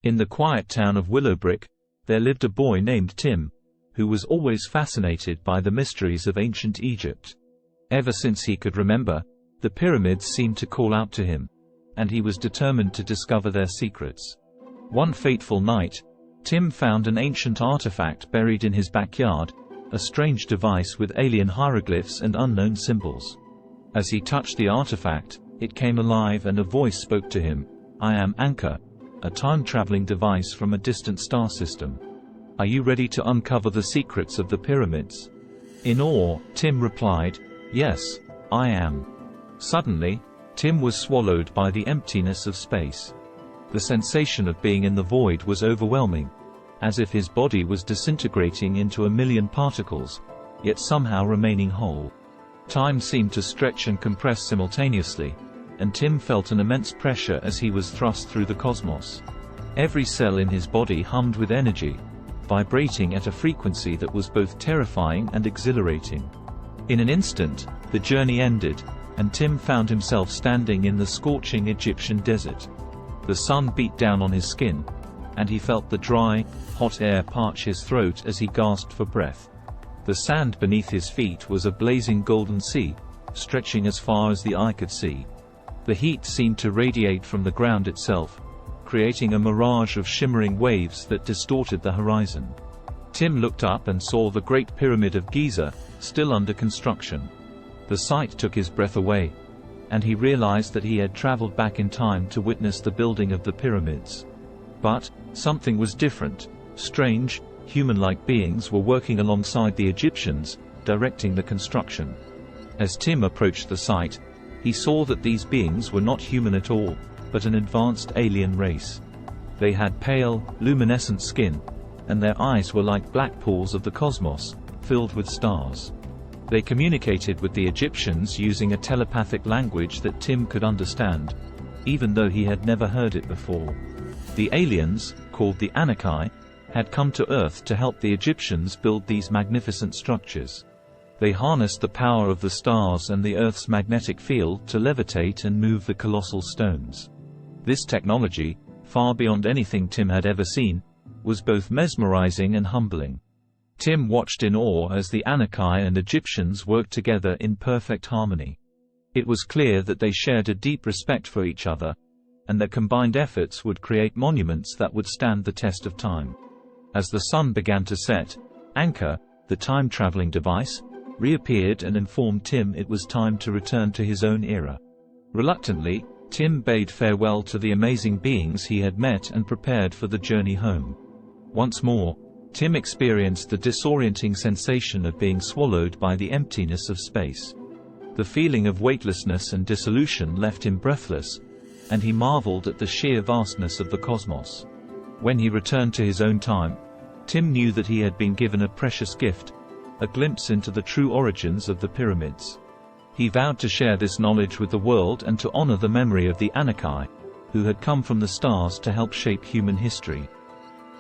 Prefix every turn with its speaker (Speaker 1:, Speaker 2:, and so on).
Speaker 1: In the quiet town of Willowbrick, there lived a boy named Tim, who was always fascinated by the mysteries of ancient Egypt. Ever since he could remember, the pyramids seemed to call out to him, and he was determined to discover their secrets. One fateful night, Tim found an ancient artifact buried in his backyard, a strange device with alien hieroglyphs and unknown symbols. As he touched the artifact, it came alive and a voice spoke to him. "I am Anchor, a time-traveling device from a distant star system. Are you ready to uncover the secrets of the pyramids?" In awe, Tim replied, "Yes, I am." Suddenly, Tim was swallowed by the emptiness of space. The sensation of being in the void was overwhelming, as if his body was disintegrating into a million particles, yet somehow remaining whole. Time seemed to stretch and compress simultaneously, and Tim felt an immense pressure as he was thrust through the cosmos. Every cell in his body hummed with energy, vibrating at a frequency that was both terrifying and exhilarating. In an instant, the journey ended, and Tim found himself standing in the scorching Egyptian desert. The sun beat down on his skin, and he felt the dry, hot air parch his throat as he gasped for breath. The sand beneath his feet was a blazing golden sea, stretching as far as the eye could see. The heat seemed to radiate from the ground itself, creating a mirage of shimmering waves that distorted the horizon. Tim looked up and saw the Great Pyramid of Giza, still under construction. The sight took his breath away, and he realized that he had traveled back in time to witness the building of the pyramids. But something was different. Strange, human-like beings were working alongside the Egyptians, directing the construction. As Tim approached the site, he saw that these beings were not human at all, but an advanced alien race. They had pale, luminescent skin, and their eyes were like black pools of the cosmos, filled with stars. They communicated with the Egyptians using a telepathic language that Tim could understand, even though he had never heard it before. The aliens, called the Anakai, had come to Earth to help the Egyptians build these magnificent structures. They harnessed the power of the stars and the Earth's magnetic field to levitate and move the colossal stones. This technology, far beyond anything Tim had ever seen, was both mesmerizing and humbling. Tim watched in awe as the Anakai and Egyptians worked together in perfect harmony. It was clear that they shared a deep respect for each other, and their combined efforts would create monuments that would stand the test of time. As the sun began to set, Anchor, the time-traveling device, reappeared and informed Tim it was time to return to his own era. Reluctantly, Tim bade farewell to the amazing beings he had met and prepared for the journey home. Once more, Tim experienced the disorienting sensation of being swallowed by the emptiness of space. The feeling of weightlessness and dissolution left him breathless, and he marveled at the sheer vastness of the cosmos. When he returned to his own time, Tim knew that he had been given a precious gift, a glimpse into the true origins of the pyramids. He vowed to share this knowledge with the world and to honor the memory of the Anakai, who had come from the stars to help shape human history.